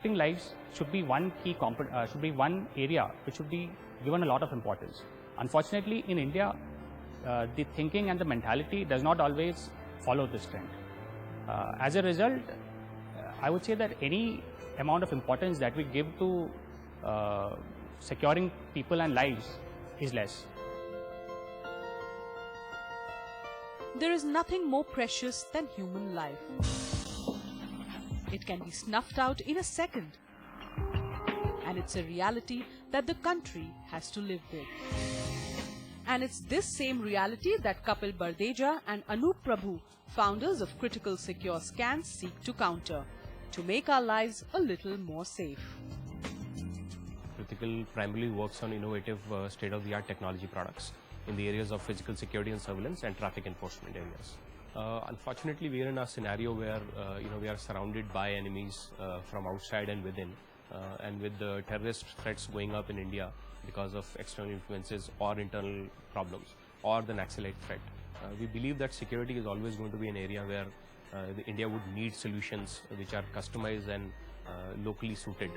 Protecting lives should be one key should be one area which should be given a lot of importance. Unfortunately, in India, the thinking and the mentality does not always follow this trend. As a result, I would say that any amount of importance that we give to securing people and lives is less. There is nothing more precious than human life. It can be snuffed out in a second. And it's a reality that the country has to live with. And it's this same reality that Kapil Bardeja and Anup Prabhu, founders of Critical Secure Scans, seek to counter, to make our lives a little more safe. Critical primarily works on innovative state-of-the-art technology products in the areas of physical security and surveillance and traffic enforcement areas. Unfortunately, we are in a scenario where we are surrounded by enemies from outside and within, and with the terrorist threats going up in India because of external influences or internal problems or the Naxalite threat. We believe that security is always going to be an area where India would need solutions which are customized and locally suited.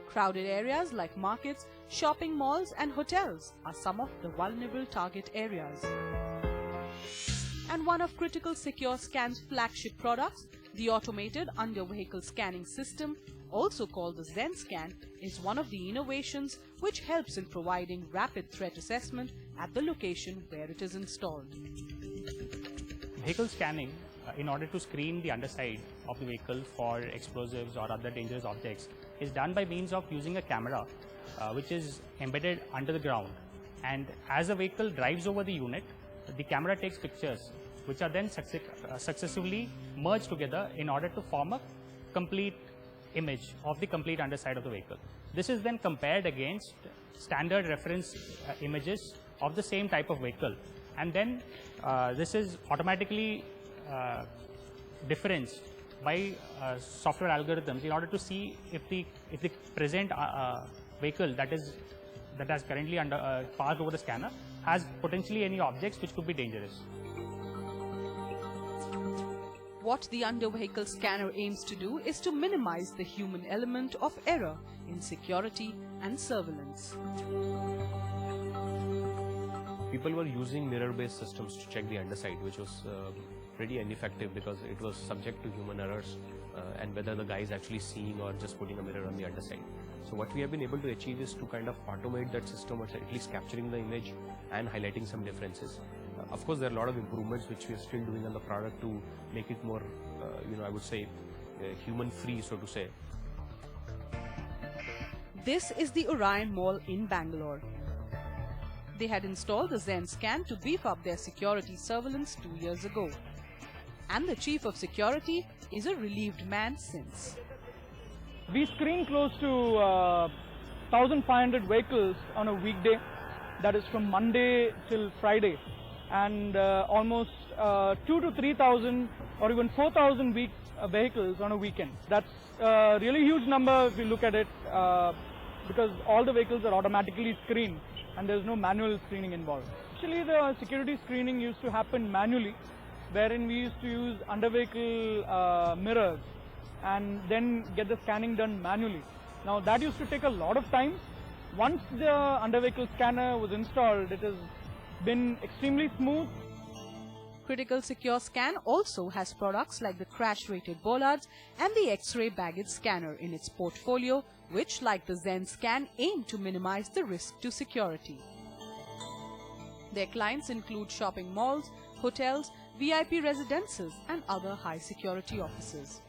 Crowded areas like markets, shopping malls and hotels are some of the vulnerable target areas. And one of Critical Secure Scan's flagship products, the automated under-vehicle scanning system, also called the ZenScan, is one of the innovations which helps in providing rapid threat assessment at the location where it is installed. Vehicle scanning, in order to screen the underside of the vehicle for explosives or other dangerous objects, is done by means of using a camera which is embedded under the ground. And as a vehicle drives over the unit, the camera takes pictures which are then successively merged together in order to form a complete image of the complete underside of the vehicle. This is then compared against standard reference images of the same type of vehicle, and then this is automatically differenced by software algorithms in order to see if the present vehicle that has currently passed over the scanner has potentially any objects which could be dangerous. What the under-vehicle scanner aims to do is to minimize the human element of error in security and surveillance. People were using mirror-based systems to check the underside, which was pretty ineffective because it was subject to human errors and whether the guy is actually seeing or just putting a mirror on the underside. So what we have been able to achieve is to kind of automate that system, or at least capturing the image and highlighting some differences. Of course, there are a lot of improvements which we are still doing on the product to make it more, I would say, human-free, so to say. This is the Orion Mall in Bangalore. They had installed the ZenScan to beef up their security surveillance 2 years ago. And the chief of security is a relieved man since. We screen close to 1,500 vehicles on a weekday, that is from Monday till Friday, and almost 2,000 to 3,000 or even 4,000 vehicles on a weekend. That's a really huge number if you look at it, because all the vehicles are automatically screened and there's no manual screening involved. Actually, the security screening used to happen manually, wherein we used to use under-vehicle mirrors and then get the scanning done manually. Now that used to take a lot of time. Once the under-vehicle scanner was installed, it has been extremely smooth. Critical Secure Scan also has products like the crash-rated bollards and the X-ray baggage scanner in its portfolio, which, like the ZenScan, aim to minimize the risk to security. Their clients include shopping malls, hotels, VIP residences and other high-security offices.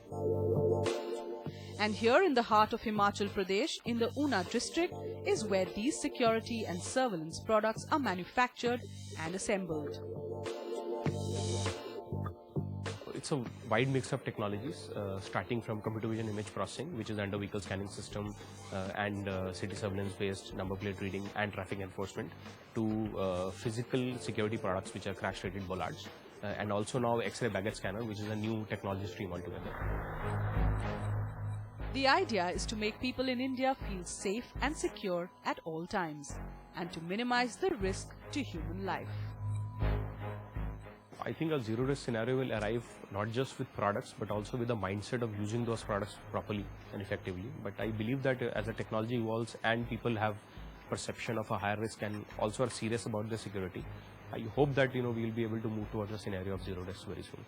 And here in the heart of Himachal Pradesh, in the Una district, is where these security and surveillance products are manufactured and assembled. It's a wide mix of technologies, starting from computer vision image processing, which is under vehicle scanning system, and city surveillance-based number plate reading and traffic enforcement, to physical security products, which are crash-rated bollards, and also now X-ray baggage scanner, which is a new technology stream altogether. The idea is to make people in India feel safe and secure at all times, and to minimize the risk to human life. I think a zero risk scenario will arrive not just with products but also with the mindset of using those products properly and effectively. But I believe that as the technology evolves and people have perception of a higher risk and also are serious about their security, I hope that we'll be able to move towards a scenario of zero risk very soon.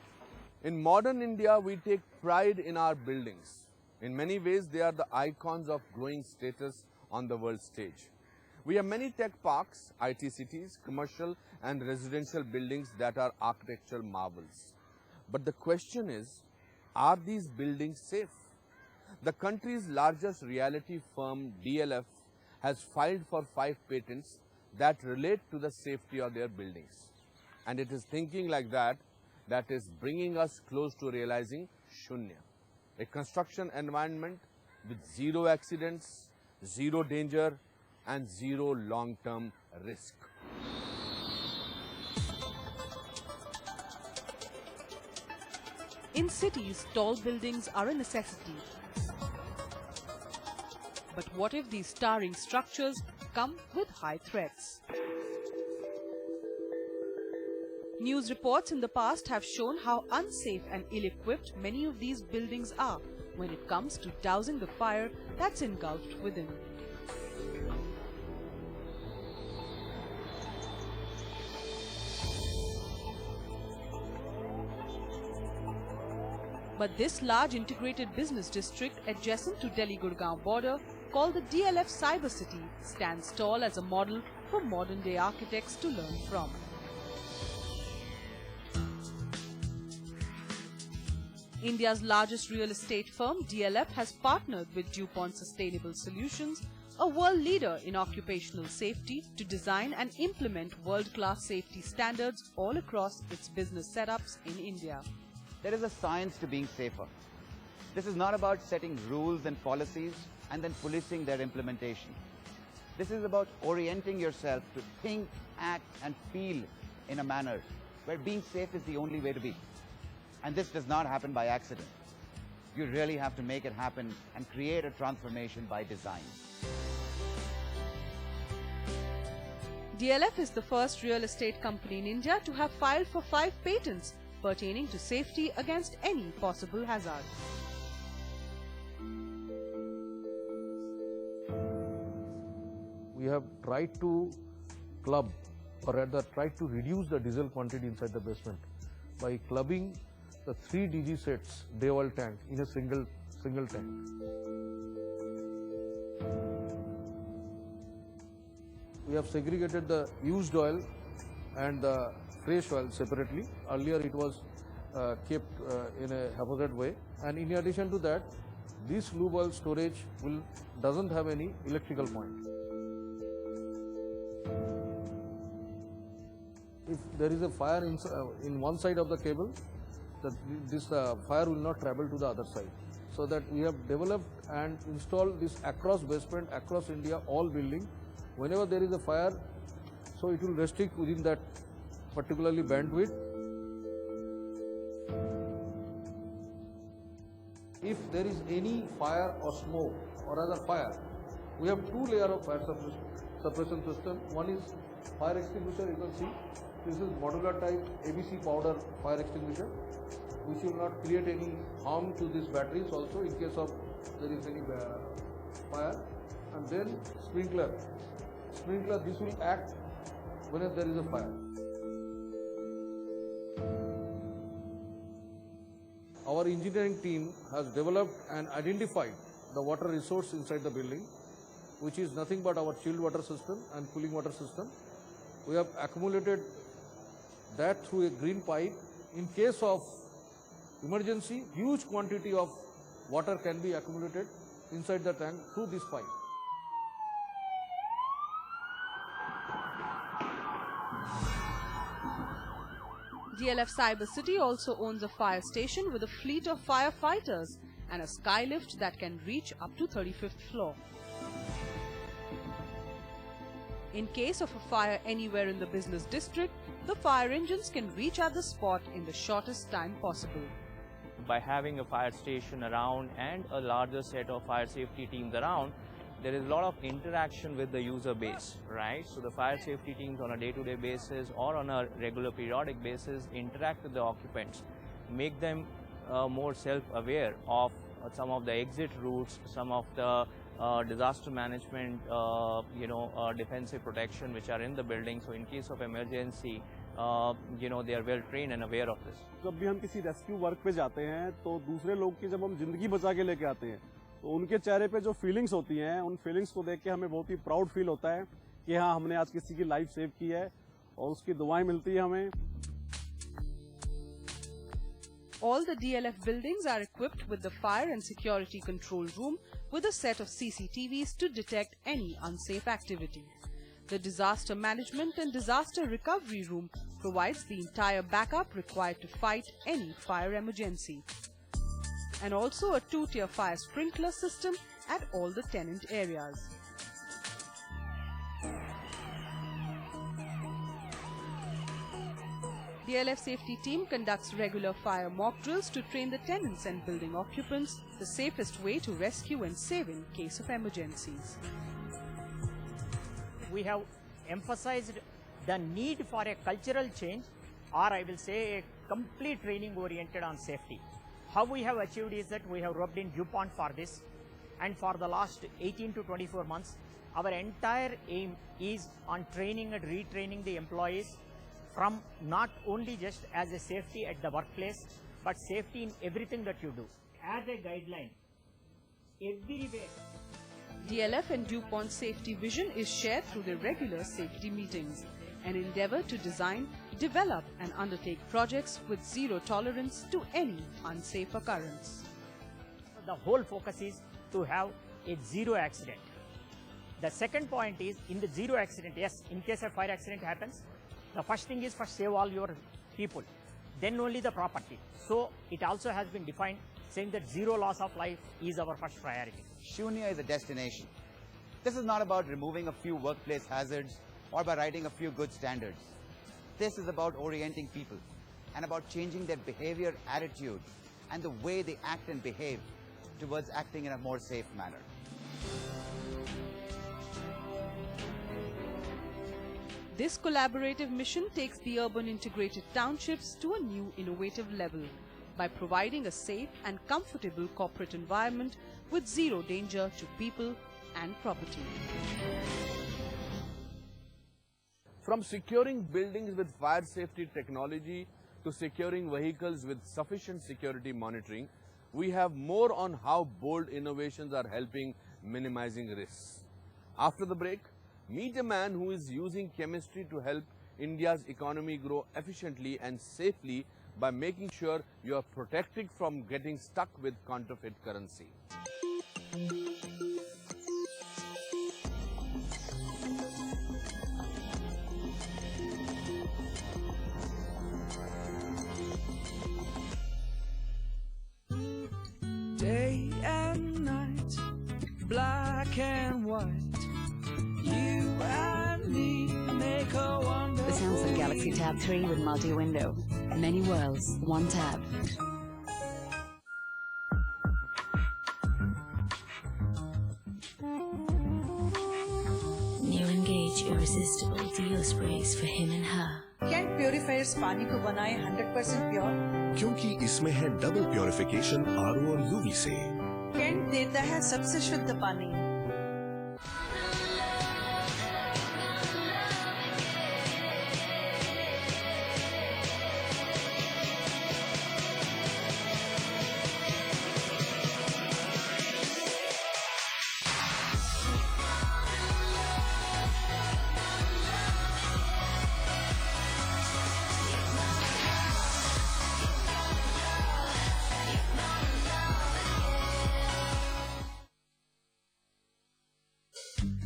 In modern India, we take pride in our buildings. In many ways, they are the icons of growing status on the world stage. We have many tech parks, IT cities, commercial and residential buildings that are architectural marvels. But the question is, are these buildings safe? The country's largest realty firm, DLF, has filed for 5 patents that relate to the safety of their buildings. And it is thinking like that that is bringing us close to realizing Shunya, a construction environment with zero accidents, zero danger, and zero long-term risk. In cities, tall buildings are a necessity. But what if these towering structures come with high threats? News reports in the past have shown how unsafe and ill-equipped many of these buildings are when it comes to dousing the fire that's engulfed within. But this large integrated business district adjacent to Delhi-Gurgaon border, called the DLF Cyber City, stands tall as a model for modern-day architects to learn from. India's largest real estate firm, DLF, has partnered with DuPont Sustainable Solutions, a world leader in occupational safety, to design and implement world-class safety standards all across its business setups in India. There is a science to being safer. This is not about setting rules and policies and then policing their implementation. This is about orienting yourself to think, act, and feel in a manner where being safe is the only way to be. And this does not happen by accident. You really have to make it happen and create a transformation by design. DLF is the first real estate company in India to have filed for 5 patents pertaining to safety against any possible hazard. We have tried to club, or rather tried to reduce the diesel quantity inside the basement by clubbing the 3 DG sets day oil tank in a single tank. We have segregated the used oil and the fresh oil separately. Earlier it was kept in a haphazard way, and in addition to that, this lube oil storage doesn't have any electrical point. If there is a fire in one side of the cable, this fire will not travel to the other side. So that we have developed and installed this across basement, across India, all building. Whenever there is a fire, so it will restrict within that particularly bandwidth. If there is any fire or smoke or other fire, we have 2 layers of fire suppression system. One is fire extinguisher, you can see. This is modular type ABC powder fire extinguisher, which will not create any harm to these batteries also in case of there is any fire. And then sprinkler. This will act whenever there is a fire. Our engineering team has developed and identified the water resource inside the building, which is nothing but our chilled water system and cooling water system. We have accumulated that through a green pipe. In case of emergency, huge quantity of water can be accumulated inside the tank through this pipe. DLF Cyber City also owns a fire station with a fleet of firefighters and a skylift that can reach up to 35th floor. In case of a fire anywhere in the business district, the fire engines can reach at the spot in the shortest time possible. By having a fire station around and a larger set of fire safety teams around, there is a lot of interaction with the user base, right? So the fire safety teams on a day-to-day basis or on a regular periodic basis interact with the occupants, make them more self-aware of some of the exit routes, some of the disaster management, defensive protection which are in the building. So in case of emergency, they are well trained and aware of this. जब भी हम किसी rescue work पे जाते हैं तो दूसरे लोग की जब हम जिंदगी बचा के लेके आते हैं तो उनके चेहरे पे जो फीलिंग्स होती हैं उन फीलिंग्स को देख के हमें बहुत ही प्राउड फील होता है कि हाँ हमने आज किसी की लाइफ सेव की है और उसकी दुआएं मिलती है हमें. All the DLF buildings are equipped with the fire and security control room with a set of CCTVs to detect any unsafe activity. The disaster management and disaster recovery room provides the entire backup required to fight any fire emergency. And also a 2-tier fire sprinkler system at all the tenant areas. The DLF safety team conducts regular fire mock drills to train the tenants and building occupants the safest way to rescue and save in case of emergencies. We have emphasized the need for a cultural change, or I will say a complete training oriented on safety. How we have achieved is that we have rubbed in DuPont for this, and for the last 18 to 24 months, our entire aim is on training and retraining the employees from not only just as a safety at the workplace, but safety in everything that you do. As a guideline, everywhere. DLF and DuPont safety vision is shared through their regular safety meetings, an endeavor to design, develop and undertake projects with zero tolerance to any unsafe occurrence. The whole focus is to have a zero accident. The second point is in the zero accident, yes, in case a fire accident happens, the first thing is first save all your people, then only the property. So it also has been defined saying that zero loss of life is our first priority. Shunya is a destination. This is not about removing a few workplace hazards or by writing a few good standards. This is about orienting people and about changing their behavior, attitude, and the way they act and behave towards acting in a more safe manner. This collaborative mission takes the urban integrated townships to a new innovative level by providing a safe and comfortable corporate environment with zero danger to people and property. From securing buildings with fire safety technology to securing vehicles with sufficient security monitoring, we have more on how bold innovations are helping minimizing risks. After the break, meet a man who is using chemistry to help India's economy grow efficiently and safely by making sure you are protected from getting stuck with counterfeit currency. Day and night, black and white. You and me make a wonder. The Samsung Galaxy Tab 3 with multi-window. Many worlds, one tab. New Engage irresistible deal sprays for him and her. Kent Purifiers पानी को बनाए 100% pure, क्योंकि इसमें है double purification RO और UV से. Kent देता है सबसे शुद्ध पानी.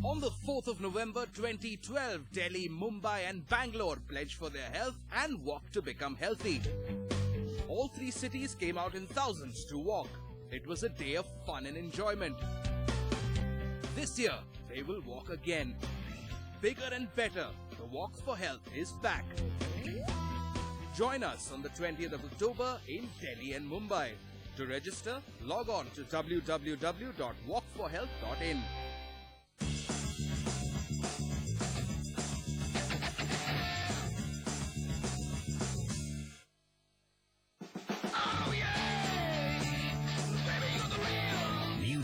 On the 4th of November 2012, Delhi, Mumbai and Bangalore pledged for their health and walked to become healthy. All three cities came out in thousands to walk. It was a day of fun and enjoyment. This year, they will walk again. Bigger and better, the Walks for Health is back. Join us on the 20th of October in Delhi and Mumbai. To register, log on to www.walkforhealth.in.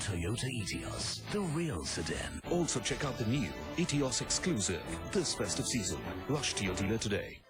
Toyota Etios, the real sedan. Also check out the new Etios exclusive this festive season. Rush to your dealer today.